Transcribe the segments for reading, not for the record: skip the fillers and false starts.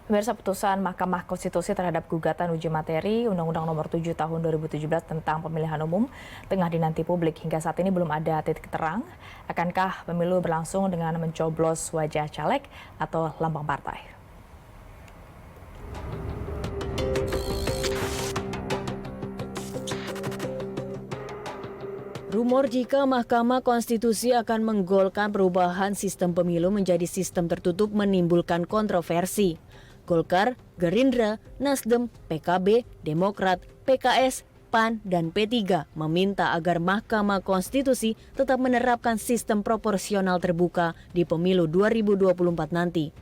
Pemirsa, putusan Mahkamah Konstitusi terhadap gugatan uji materi Undang-Undang Nomor 7 Tahun 2017 tentang pemilihan umum tengah dinanti publik. Hingga saat ini belum ada titik terang. Akankah pemilu berlangsung dengan mencoblos wajah caleg atau lambang partai? Rumor jika Mahkamah Konstitusi akan menggolkan perubahan sistem pemilu menjadi sistem tertutup menimbulkan kontroversi. Golkar, Gerindra, Nasdem, PKB, Demokrat, PKS, PAN, dan P3 meminta agar Mahkamah Konstitusi tetap menerapkan sistem proporsional terbuka di pemilu 2024 nanti.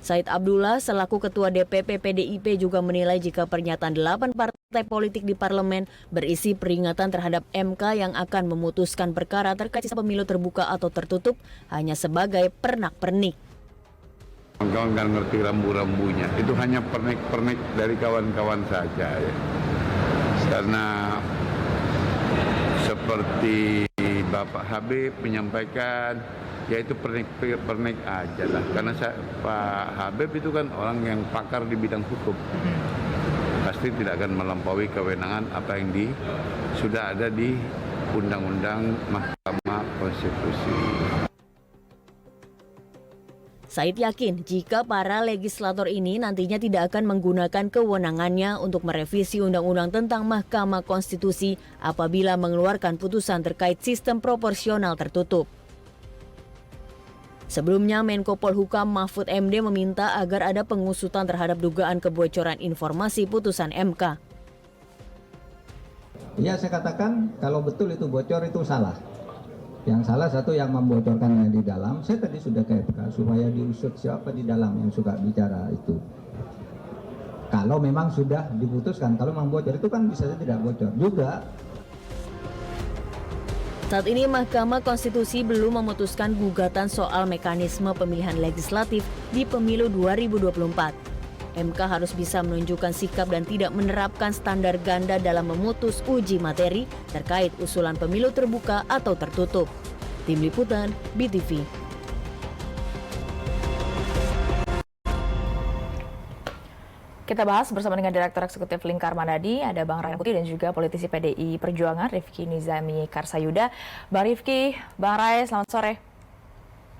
Said Abdullah selaku Ketua DPP PDIP juga menilai jika pernyataan 8 partai politik di parlemen berisi peringatan terhadap MK yang akan memutuskan perkara terkait sistem pemilu terbuka atau tertutup hanya sebagai pernak-pernik. Kawan-kawan nggak ngerti rambu-rambunya, itu hanya pernik-pernik dari kawan-kawan saja ya. Karena seperti Bapak Habib menyampaikan, ya itu pernik-pernik aja lah. Karena Pak Habib itu kan orang yang pakar di bidang hukum. Pasti tidak akan melampaui kewenangan apa yang sudah ada di Undang-Undang Mahkamah Konstitusi. Said yakin jika para legislator ini nantinya tidak akan menggunakan kewenangannya untuk merevisi undang-undang tentang Mahkamah Konstitusi apabila mengeluarkan putusan terkait sistem proporsional tertutup. Sebelumnya, Menko Polhukam Mahfud MD meminta agar ada pengusutan terhadap dugaan kebocoran informasi putusan MK. Ya, saya katakan kalau betul itu bocor itu salah. Yang salah satu yang membocorkannya di dalam, saya tadi sudah ke MK supaya diusut siapa di dalam yang suka bicara itu. Kalau memang sudah diputuskan, kalau memang bocor itu kan bisa saja tidak bocor juga. Saat ini Mahkamah Konstitusi belum memutuskan gugatan soal mekanisme pemilihan legislatif di pemilu 2024. MK harus bisa menunjukkan sikap dan tidak menerapkan standar ganda dalam memutus uji materi terkait usulan pemilu terbuka atau tertutup. Tim Liputan, BTV. Kita bahas bersama dengan Direktur Eksekutif Lingkar Madani, ada Bang Ray Rangkuti dan juga politisi PDI Perjuangan, Rifki Nizami Karsayuda. Bang Rifki, Bang Ray, selamat sore.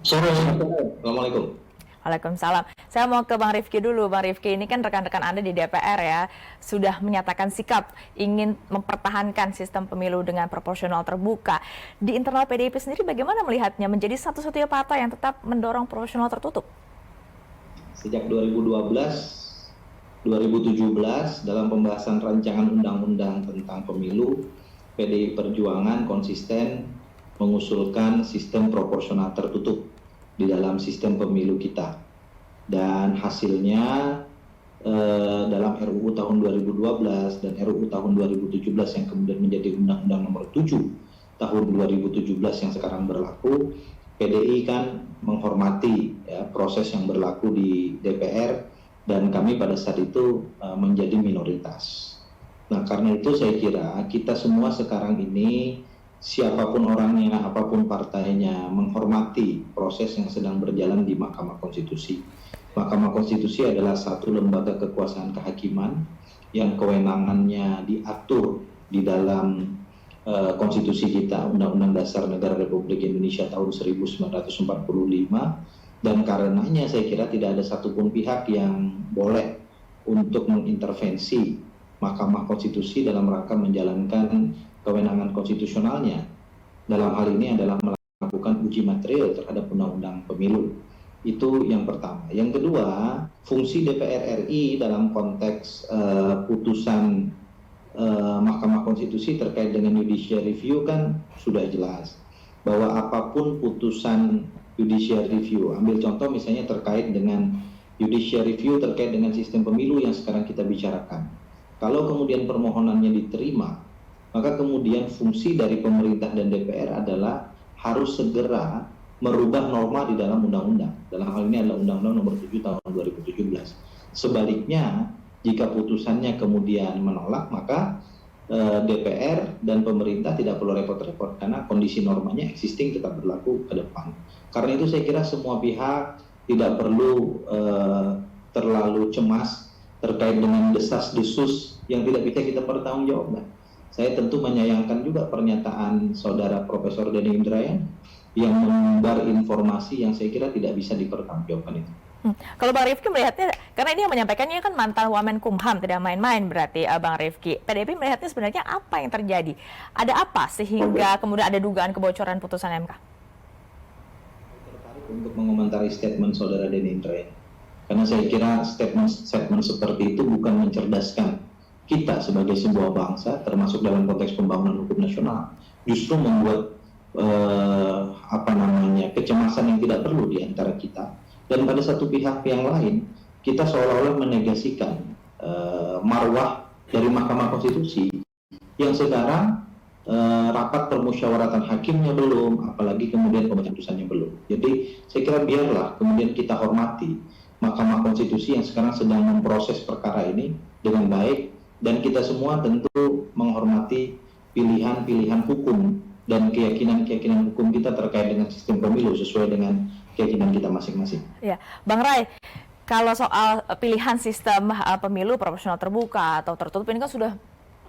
Sore, Assalamualaikum. Waalaikumsalam. Saya mau ke Bang Rifki dulu. Bang Rifki, ini kan rekan-rekan Anda di DPR ya, sudah menyatakan sikap ingin mempertahankan sistem pemilu dengan proporsional terbuka. Di internal PDIP sendiri bagaimana melihatnya menjadi satu-satunya partai yang tetap mendorong proporsional tertutup? Sejak 2017 dalam pembahasan rancangan undang-undang tentang pemilu, PDI Perjuangan konsisten mengusulkan sistem proporsional tertutup di dalam sistem pemilu kita. Dan hasilnya dalam RUU tahun 2012 dan RUU tahun 2017 yang kemudian menjadi Undang-Undang Nomor 7 tahun 2017 yang sekarang berlaku, PDI kan menghormati ya, proses yang berlaku di DPR dan kami pada saat itu menjadi minoritas. Nah, karena itu saya kira kita semua sekarang ini, siapapun orangnya, apapun partainya, menghormati proses yang sedang berjalan di Mahkamah Konstitusi. Mahkamah Konstitusi adalah satu lembaga kekuasaan kehakiman yang kewenangannya diatur di dalam konstitusi kita, Undang-Undang Dasar Negara Republik Indonesia tahun 1945. Dan karenanya saya kira tidak ada satupun pihak yang boleh untuk mengintervensi Mahkamah Konstitusi dalam rangka menjalankan kewenangan konstitusionalnya. Dalam hal ini adalah melakukan uji material terhadap undang-undang pemilu. Itu yang pertama. Yang kedua, fungsi DPR RI dalam konteks putusan Mahkamah Konstitusi terkait dengan judicial review kan sudah jelas. Bahwa apapun putusan judicial review, ambil contoh misalnya terkait dengan judicial review terkait dengan sistem pemilu yang sekarang kita bicarakan. Kalau kemudian permohonannya diterima, maka kemudian fungsi dari pemerintah dan DPR adalah harus segera merubah norma di dalam undang-undang. Dalam hal ini adalah Undang-Undang Nomor 7 tahun 2017. Sebaliknya, jika putusannya kemudian menolak, maka DPR dan pemerintah tidak perlu repot-repot karena kondisi normanya existing tetap berlaku ke depan. Karena itu saya kira semua pihak tidak perlu terlalu cemas terkait dengan desas-desus yang tidak bisa kita pertanggungjawabkan. Saya tentu menyayangkan juga pernyataan saudara Profesor Denny Indrayana yang menebar informasi yang saya kira tidak bisa dipertanggungjawabkan itu. Kalau Bang Rifki melihatnya, karena ini yang menyampaikannya kan mantan Wamenkumham, tidak main-main berarti Bang Rifki. PDIP melihatnya sebenarnya apa yang terjadi? Ada apa sehingga kemudian ada dugaan kebocoran putusan MK? Tertarik untuk mengomentari statement saudara Denny Indrayana. Karena saya kira statement seperti itu bukan mencerdaskan kita sebagai sebuah bangsa, termasuk dalam konteks pembangunan hukum nasional, justru membuat kecemasan yang tidak perlu di antara kita. Dan pada satu pihak yang lain, kita seolah-olah menegasikan marwah dari Mahkamah Konstitusi yang sekarang rapat permusyawaratan hakimnya belum, apalagi kemudian pembacaan putusannya belum. Jadi saya kira biarlah kemudian kita hormati Mahkamah Konstitusi yang sekarang sedang memproses perkara ini dengan baik, dan kita semua tentu menghormati pilihan-pilihan hukum dan keyakinan-keyakinan hukum kita terkait dengan sistem pemilu sesuai dengan keyakinan kita masing-masing. Ya, Bang Ray, kalau soal pilihan sistem pemilu proporsional terbuka atau tertutup ini kan sudah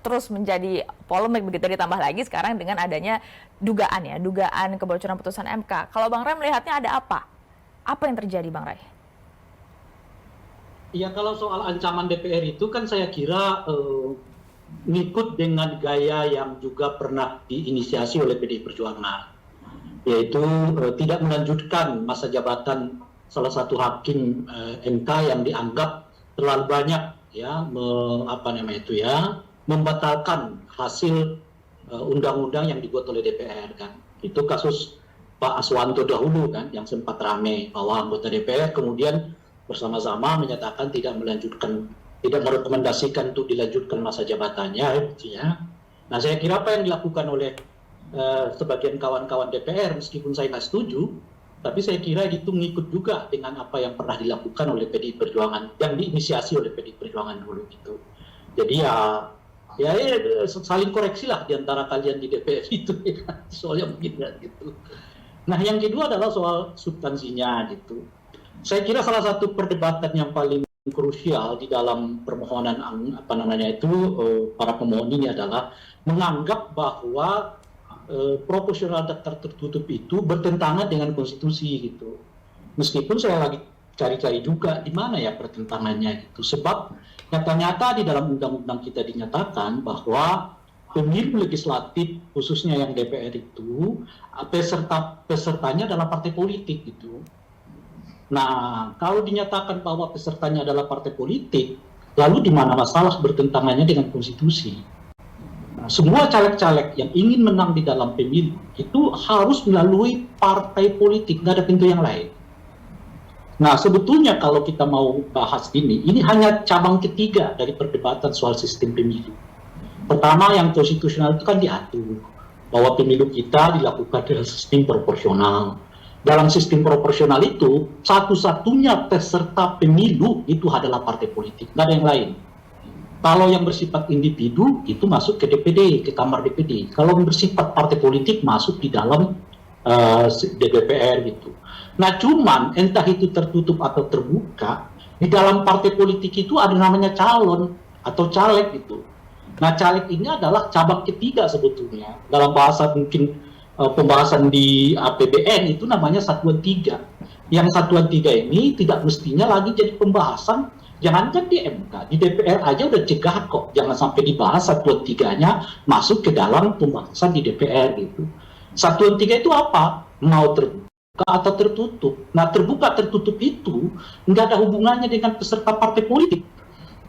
terus menjadi polemik begitu, ditambah lagi sekarang dengan adanya dugaan kebocoran putusan MK. Kalau Bang Ray melihatnya ada apa? Apa yang terjadi, Bang Ray? Ya, kalau soal ancaman DPR itu kan saya kira ngikut dengan gaya yang juga pernah diinisiasi oleh PDI Perjuangan, yaitu tidak melanjutkan masa jabatan salah satu hakim MK yang dianggap terlalu banyak membatalkan hasil undang-undang yang dibuat oleh DPR kan. Itu kasus Pak Aswanto dahulu kan yang sempat ramai bahwa anggota DPR kemudian bersama-sama menyatakan tidak merekomendasikan untuk dilanjutkan masa jabatannya gitu ya. Nah, saya kira apa yang dilakukan oleh sebagian kawan-kawan DPR, meskipun saya nggak setuju, tapi saya kira itu ngikut juga dengan apa yang pernah dilakukan oleh PDI Perjuangan, yang diinisiasi oleh PDI Perjuangan dulu gitu. Jadi ya saling koreksi lah di antara kalian di DPR itu ya, soalnya begini gitu. Nah, yang kedua adalah soal substansinya gitu. Saya kira salah satu perdebatan yang paling krusial di dalam permohonan para pemohon ini adalah menganggap bahwa proporsional daftar tertutup itu bertentangan dengan konstitusi gitu. Meskipun saya lagi cari-cari juga di mana ya pertentangannya gitu. Sebab nyata-nyata di dalam undang-undang kita dinyatakan bahwa pemilu legislatif khususnya yang DPR itu pesertanya adalah partai politik gitu. Nah, kalau dinyatakan bahwa pesertanya adalah partai politik, lalu di mana masalah bertentangannya dengan konstitusi? Nah, semua caleg-caleg yang ingin menang di dalam pemilu itu harus melalui partai politik, nggak ada pintu yang lain. Nah, sebetulnya kalau kita mau bahas ini hanya cabang ketiga dari perdebatan soal sistem pemilu. Pertama, yang konstitusional itu kan diatur bahwa pemilu kita dilakukan dengan sistem proporsional. Dalam sistem proporsional itu, satu-satunya peserta pemilu itu adalah partai politik, nggak ada yang lain. Kalau yang bersifat individu, itu masuk ke DPD, ke kamar DPD. Kalau bersifat partai politik, masuk di dalam DPR gitu. Nah, cuman entah itu tertutup atau terbuka, di dalam partai politik itu ada namanya calon atau caleg gitu. Nah, caleg ini adalah cabang ketiga sebetulnya. Dalam bahasa mungkin pembahasan di APBN itu namanya satuan 3. Yang satuan 3 ini tidak mestinya lagi jadi pembahasan, jangankan di MK, di DPR aja udah cegah kok, jangan sampai dibahas satuan 3-nya masuk ke dalam pembahasan di DPR gitu. Satuan 3 itu apa? Mau terbuka atau tertutup. Nah, terbuka tertutup itu nggak ada hubungannya dengan peserta partai politik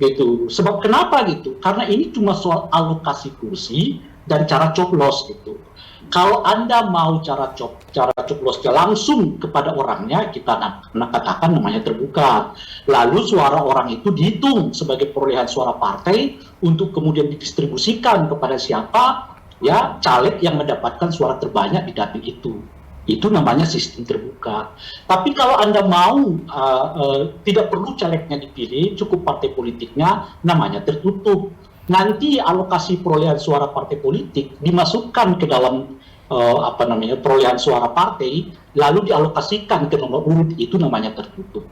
gitu. Sebab kenapa gitu? Karena ini cuma soal alokasi kursi dan cara coblos gitu. Kalau Anda mau cara coblosnya langsung kepada orangnya, kita katakan namanya terbuka. Lalu suara orang itu dihitung sebagai perolehan suara partai untuk kemudian didistribusikan kepada siapa ya caleg yang mendapatkan suara terbanyak di dapil itu. Itu namanya sistem terbuka. Tapi kalau Anda mau tidak perlu calegnya dipilih, cukup partai politiknya, namanya tertutup. Nanti alokasi perolehan suara partai politik dimasukkan ke dalam perolehan suara partai lalu dialokasikan ke nomor urut, itu namanya tertutup.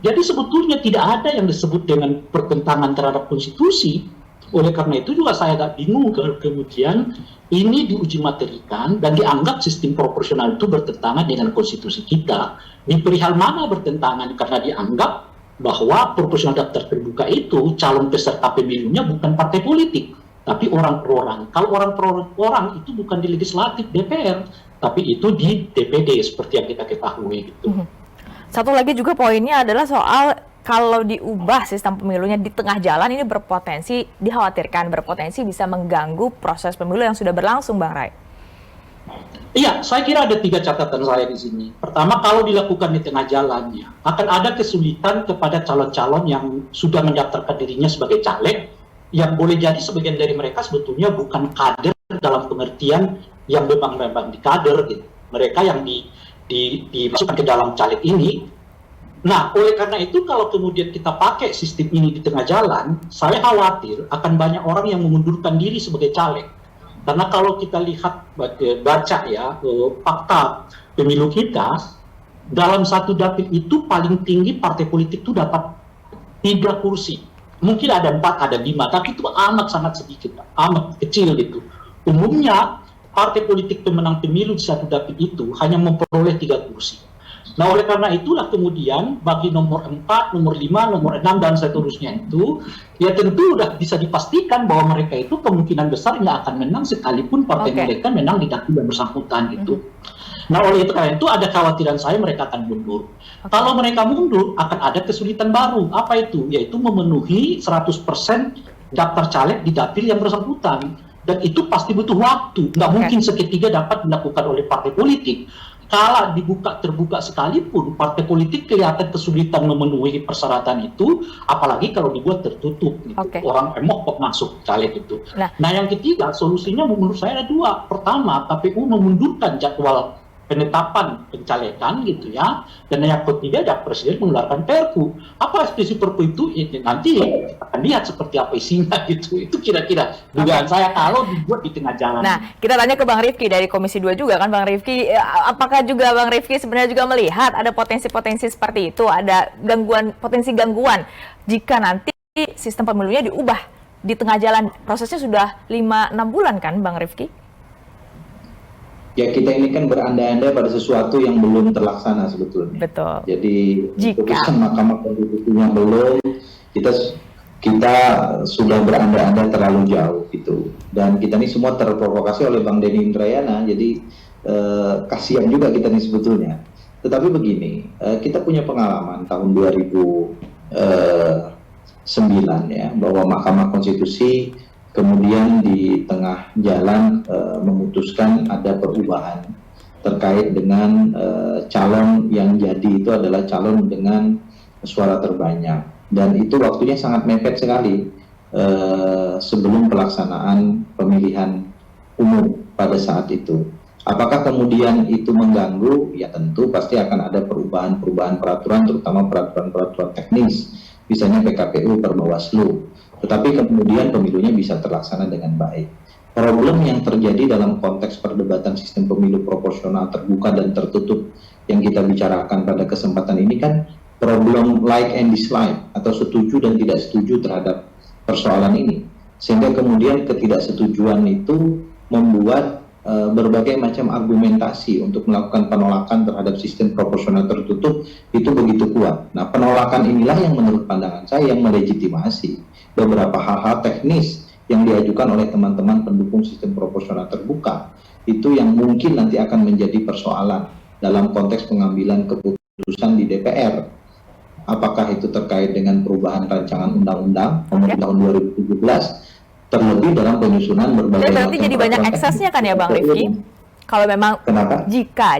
Jadi sebetulnya tidak ada yang disebut dengan pertentangan terhadap konstitusi. Oleh karena itu juga saya agak bingung kalau kemudian ini diuji materikan dan dianggap sistem proporsional itu bertentangan dengan konstitusi kita. Di perihal mana bertentangan? Karena dianggap bahwa proporsional daftar terbuka itu calon peserta pemilunya bukan partai politik, tapi orang per orang. Kalau orang per orang itu bukan di legislatif DPR, tapi itu di DPD seperti yang kita ketahui gitu. Satu lagi juga poinnya adalah soal kalau diubah sistem pemilunya di tengah jalan, ini dikhawatirkan berpotensi bisa mengganggu proses pemilu yang sudah berlangsung, Bang Ray. Iya, saya kira ada 3 catatan saya di sini. Pertama, kalau dilakukan di tengah jalannya, akan ada kesulitan kepada calon-calon yang sudah mendaftarkan dirinya sebagai caleg, yang boleh jadi sebagian dari mereka sebetulnya bukan kader dalam pengertian yang memang di kader, gitu. Mereka yang dimasukkan ke dalam caleg ini. Nah, oleh karena itu kalau kemudian kita pakai sistem ini di tengah jalan, saya khawatir akan banyak orang yang mengundurkan diri sebagai caleg. Karena kalau kita lihat, baca ya, fakta pemilu kita, dalam satu dapil itu paling tinggi partai politik itu dapat 3 kursi. Mungkin ada 4, ada 5, tapi itu amat sangat sedikit, amat kecil gitu. Umumnya, partai politik pemenang pemilu di satu dapil itu hanya memperoleh 3 kursi. Nah, oleh karena itulah kemudian bagi nomor 4, nomor 5, nomor 6, dan seterusnya itu, ya tentu sudah bisa dipastikan bahwa mereka itu kemungkinan besar nggak akan menang sekalipun partai mereka menang di dapil yang bersangkutan gitu. Nah, oleh itu karena itu ada kekhawatiran saya mereka akan mundur. Kalau mereka mundur, akan ada kesulitan baru. Apa itu? Yaitu memenuhi 100% daftar caleg di dapil yang bersangkutan. Dan itu pasti butuh waktu. Nggak mungkin seketika dapat dilakukan oleh partai politik. Kalau dibuka terbuka sekalipun, partai politik kelihatan kesulitan memenuhi persyaratan itu, apalagi kalau dibuat tertutup. Gitu. Orang emok kok masuk caleg itu. Nah, yang ketiga, solusinya menurut saya ada 2. Pertama, KPU memundurkan jadwal penetapan pencalekan gitu ya, dan yang ketiga ya Presiden mengeluarkan Perpu. Apa isi Perpu itu? Nanti kita akan lihat seperti apa isinya gitu. Itu kira-kira dugaan saya kalau dibuat di tengah jalan. Nah, kita tanya ke Bang Rifki dari Komisi 2 juga kan, Bang Rifki, apakah juga Bang Rifki sebenarnya juga melihat ada potensi-potensi seperti itu, ada potensi gangguan jika nanti sistem pemilunya diubah di tengah jalan, prosesnya sudah 5-6 bulan kan, Bang Rifki? Ya, kita ini kan berandai-andai pada sesuatu yang belum terlaksana sebetulnya. Betul. Jadi putusan Mahkamah Konstitusinya belum, kita sudah berandai-andai terlalu jauh gitu. Dan kita ini semua terprovokasi oleh Bang Denny Indrayana, jadi kasihan juga kita ini sebetulnya. Tetapi begini, kita punya pengalaman tahun 2009 ya, bahwa Mahkamah Konstitusi kemudian di tengah jalan memutuskan ada perubahan terkait dengan calon yang jadi itu adalah calon dengan suara terbanyak, dan itu waktunya sangat mepet sekali sebelum pelaksanaan pemilihan umum pada saat itu. Apakah kemudian itu mengganggu? Ya tentu pasti akan ada perubahan-perubahan peraturan, terutama peraturan-peraturan teknis, misalnya PKPU, Perbawaslu. Tetapi kemudian pemilunya bisa terlaksana dengan baik. Problem yang terjadi dalam konteks perdebatan sistem pemilu proporsional terbuka dan tertutup yang kita bicarakan pada kesempatan ini kan problem like and dislike, atau setuju dan tidak setuju terhadap persoalan ini. Sehingga kemudian ketidaksetujuan itu membuat berbagai macam argumentasi untuk melakukan penolakan terhadap sistem proporsional tertutup itu begitu kuat. Nah, penolakan inilah yang menurut pandangan saya yang melegitimasi beberapa hal-hal teknis yang diajukan oleh teman-teman pendukung sistem proporsional terbuka itu yang mungkin nanti akan menjadi persoalan dalam konteks pengambilan keputusan di DPR. Apakah itu terkait dengan perubahan rancangan undang-undang nomor tahun 2017, terlebih dalam penyusunan berbagai berarti jadi banyak eksesnya kan ya, Bang Rifki? Kalau memang jika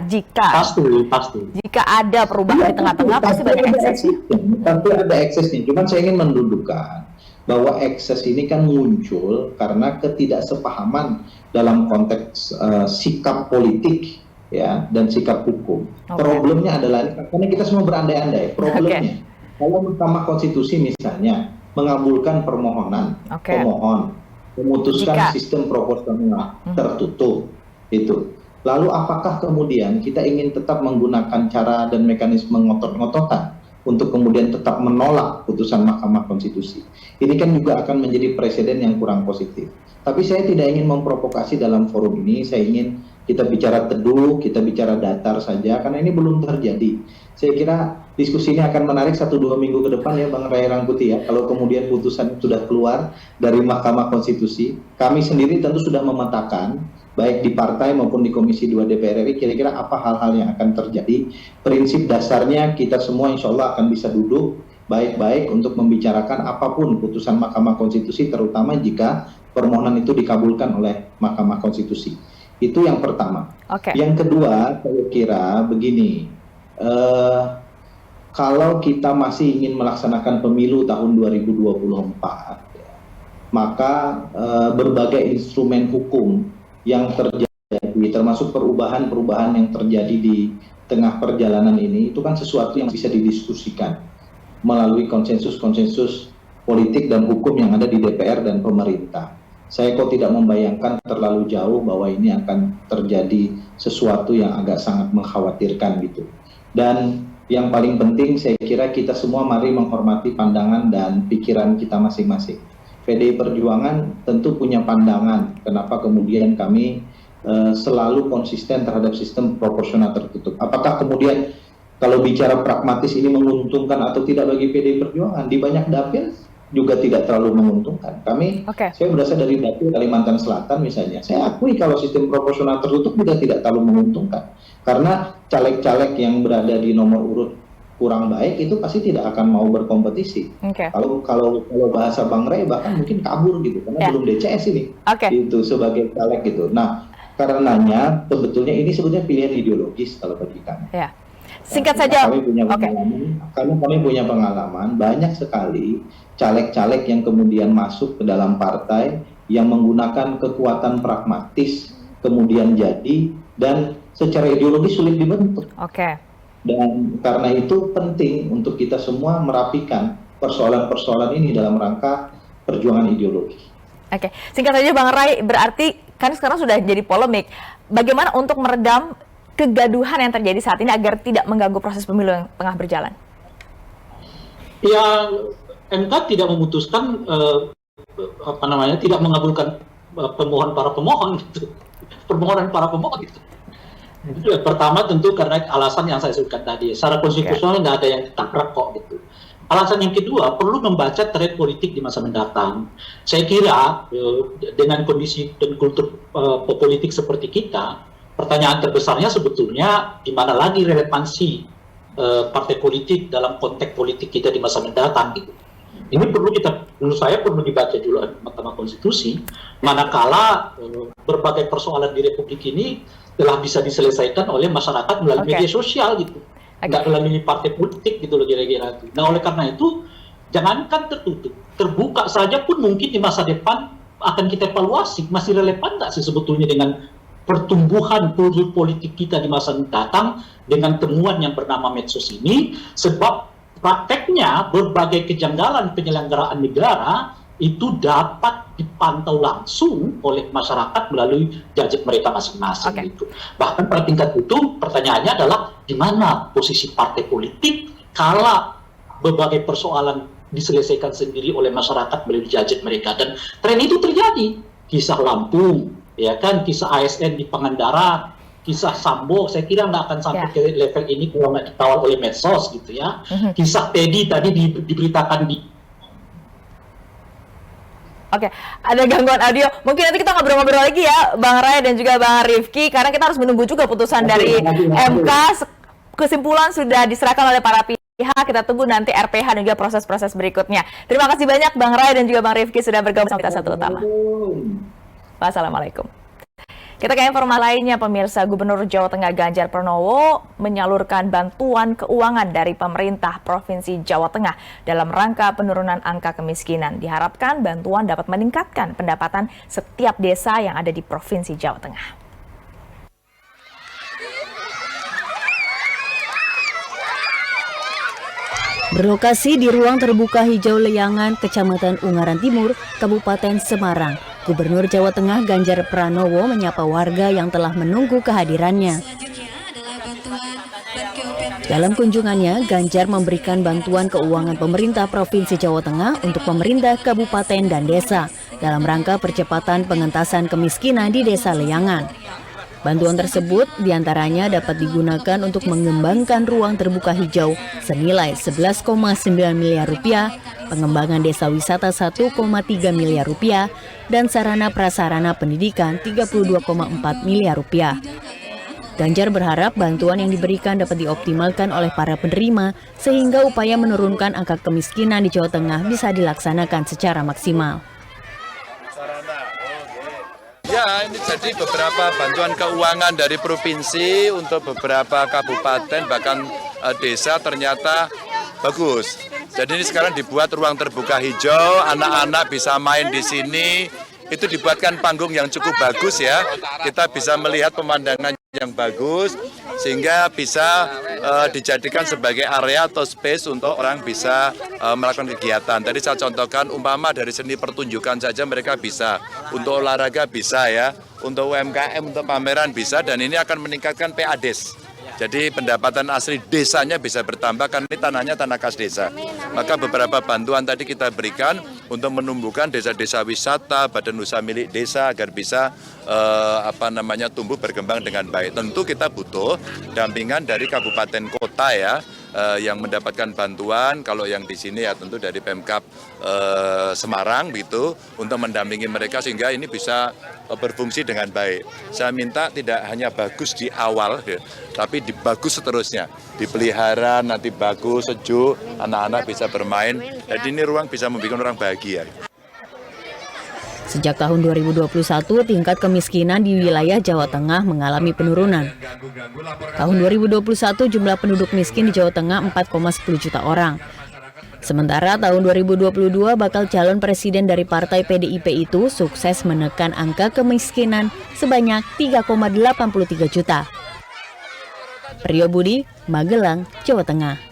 ada perubahan di tengah-tengah pasti banyak eksesnya. Tentu ada eksesnya. Cuman saya ingin mendudukkan bahwa ekses ini kan muncul karena ketidaksepahaman dalam konteks sikap politik ya dan sikap hukum. Problemnya adalah karena kita semua berandai-andai. Problemnya kalau Mahkamah Konstitusi misalnya mengabulkan permohonan pemohon memutuskan sistem proporsional tertutup itu, Lalu apakah kemudian kita ingin tetap menggunakan cara dan mekanisme ngotot-ngototan untuk kemudian tetap menolak putusan Mahkamah Konstitusi? Ini kan juga akan menjadi presiden yang kurang positif. Tapi saya tidak ingin memprovokasi dalam forum ini, saya ingin kita bicara teduh, kita bicara datar saja, karena ini belum terjadi. Saya kira diskusi ini akan menarik 1-2 minggu ke depan ya Bang Ray Rangkuti ya, kalau kemudian putusan sudah keluar dari Mahkamah Konstitusi. Kami sendiri tentu sudah memetakan, baik di partai maupun di Komisi 2 DPR RI, kira-kira apa hal-hal yang akan terjadi. Prinsip dasarnya kita semua insya Allah akan bisa duduk baik-baik untuk membicarakan apapun putusan Mahkamah Konstitusi, terutama jika permohonan itu dikabulkan oleh Mahkamah Konstitusi. Itu yang pertama. Yang kedua, saya kira begini, kalau kita masih ingin melaksanakan pemilu tahun 2024, maka berbagai instrumen hukum yang terjadi, termasuk perubahan-perubahan yang terjadi di tengah perjalanan ini, itu kan sesuatu yang bisa didiskusikan melalui konsensus-konsensus politik dan hukum yang ada di DPR dan pemerintah. Saya kok tidak membayangkan terlalu jauh bahwa ini akan terjadi sesuatu yang agak sangat mengkhawatirkan gitu. Dan yang paling penting saya kira kita semua mari menghormati pandangan dan pikiran kita masing-masing. PDI Perjuangan tentu punya pandangan kenapa kemudian kami selalu konsisten terhadap sistem proporsional tertutup. Apakah kemudian kalau bicara pragmatis ini menguntungkan atau tidak bagi PDI Perjuangan? Di banyak dapil juga tidak terlalu menguntungkan. Saya berasal dari dapil Kalimantan Selatan misalnya. Saya akui kalau sistem proporsional tertutup juga tidak terlalu menguntungkan. Karena caleg-caleg yang berada di nomor urut kurang baik itu pasti tidak akan mau berkompetisi. Kalau bahasa Bang Ray bahkan mungkin kabur gitu karena belum DCS ini. Itu sebagai caleg gitu. Nah, karenanya sebetulnya ini sebetulnya pilihan ideologis kalau bagi kami. Singkat saja. Karena kami punya pengalaman banyak sekali caleg-caleg yang kemudian masuk ke dalam partai yang menggunakan kekuatan pragmatis kemudian jadi dan secara ideologis sulit dibentuk. Dan karena itu penting untuk kita semua merapikan persoalan-persoalan ini dalam rangka perjuangan ideologi. Singkat saja Bang Ray, berarti kan sekarang sudah jadi polemik. Bagaimana untuk meredam kegaduhan yang terjadi saat ini agar tidak mengganggu proses pemilu yang tengah berjalan? Ya, MK tidak memutuskan tidak mengabulkan permohonan para pemohon gitu. Pertama tentu karena alasan yang saya sebutkan tadi, secara konstitusional nggak ada yang ditabrak kok gitu. Alasan yang kedua, perlu membaca tren politik di masa mendatang. Saya kira dengan kondisi dan kultur politik seperti kita, pertanyaan terbesarnya sebetulnya di mana lagi relevansi partai politik dalam konteks politik kita di masa mendatang gitu. Ini menurut saya perlu dibaca dulu oleh Mahkamah Konstitusi, manakala berbagai persoalan di Republik ini telah bisa diselesaikan oleh masyarakat melalui media sosial gitu, nggak melalui partai politik gitu loh kira-kira. Nah oleh karena itu jangankan tertutup, terbuka saja pun mungkin di masa depan akan kita evaluasi masih relevan nggak sih sebetulnya dengan pertumbuhan kultur politik kita di masa mendatang dengan temuan yang bernama medsos ini, sebab prakteknya berbagai kejanggalan penyelenggaraan negara itu dapat dipantau langsung oleh masyarakat melalui gadget mereka masing-masing gitu. Bahkan pada tingkat itu pertanyaannya adalah di mana posisi partai politik kala berbagai persoalan diselesaikan sendiri oleh masyarakat melalui gadget mereka, dan tren itu terjadi. Kisah Lampung, ya kan, kisah ASN di Pangandaran, kisah Sambo, saya kira nggak akan sampai ke level ini kalau nggak dikawal oleh medsos gitu ya. Kisah Teddy tadi diberitakan di. Ada gangguan audio. Mungkin nanti kita ngobrol-ngobrol lagi ya, Bang Ray dan juga Bang Rifki, karena kita harus menunggu juga putusan dari MK. Kesimpulan sudah diserahkan oleh para pihak. Kita tunggu nanti RPH dan juga proses-proses berikutnya. Terima kasih banyak Bang Ray dan juga Bang Rifki sudah bergabung sama kita satu utama. Wassalamualaikum. Kita ke informasi lainnya, pemirsa. Gubernur Jawa Tengah Ganjar Pranowo menyalurkan bantuan keuangan dari pemerintah Provinsi Jawa Tengah dalam rangka penurunan angka kemiskinan. Diharapkan bantuan dapat meningkatkan pendapatan setiap desa yang ada di Provinsi Jawa Tengah. Berlokasi di ruang terbuka hijau Leyangan, Kecamatan Ungaran Timur, Kabupaten Semarang, Gubernur Jawa Tengah Ganjar Pranowo menyapa warga yang telah menunggu kehadirannya. Dalam kunjungannya, Ganjar memberikan bantuan keuangan pemerintah Provinsi Jawa Tengah untuk pemerintah kabupaten dan desa dalam rangka percepatan pengentasan kemiskinan di Desa Leyangan. Bantuan tersebut diantaranya dapat digunakan untuk mengembangkan ruang terbuka hijau senilai 11,9 miliar rupiah, pengembangan desa wisata 1,3 miliar rupiah, dan sarana prasarana pendidikan 32,4 miliar rupiah. Ganjar berharap bantuan yang diberikan dapat dioptimalkan oleh para penerima sehingga upaya menurunkan angka kemiskinan di Jawa Tengah bisa dilaksanakan secara maksimal. Ya, ini jadi beberapa bantuan keuangan dari provinsi untuk beberapa kabupaten bahkan desa ternyata bagus. Jadi ini sekarang dibuat ruang terbuka hijau, anak-anak bisa main di sini. Itu dibuatkan panggung yang cukup bagus ya. Kita bisa melihat pemandangan yang bagus sehingga bisa dijadikan sebagai area atau space untuk orang bisa melakukan kegiatan. Tadi saya contohkan umpama dari seni pertunjukan saja mereka bisa, untuk olahraga bisa ya, untuk UMKM, untuk pameran bisa, dan ini akan meningkatkan PADES. Jadi pendapatan asli desanya bisa bertambah karena ini tanahnya tanah khas desa. Maka beberapa bantuan tadi kita berikan untuk menumbuhkan desa-desa wisata, badan usaha milik desa agar bisa tumbuh berkembang dengan baik. Tentu kita butuh dampingan dari kabupaten kota ya, yang mendapatkan bantuan. Kalau yang di sini ya tentu dari Pemkab Semarang gitu untuk mendampingi mereka sehingga ini bisa berfungsi dengan baik. Saya minta tidak hanya bagus di awal, tapi bagus seterusnya. Dipelihara nanti bagus, sejuk, anak-anak bisa bermain. Jadi ini ruang bisa membuat orang bahagia. Sejak tahun 2021, tingkat kemiskinan di wilayah Jawa Tengah mengalami penurunan. Tahun 2021, jumlah penduduk miskin di Jawa Tengah 4,10 juta orang. Sementara tahun 2022, bakal calon presiden dari Partai PDIP itu sukses menekan angka kemiskinan sebanyak 3,83 juta. Priyo Budi, Magelang, Jawa Tengah.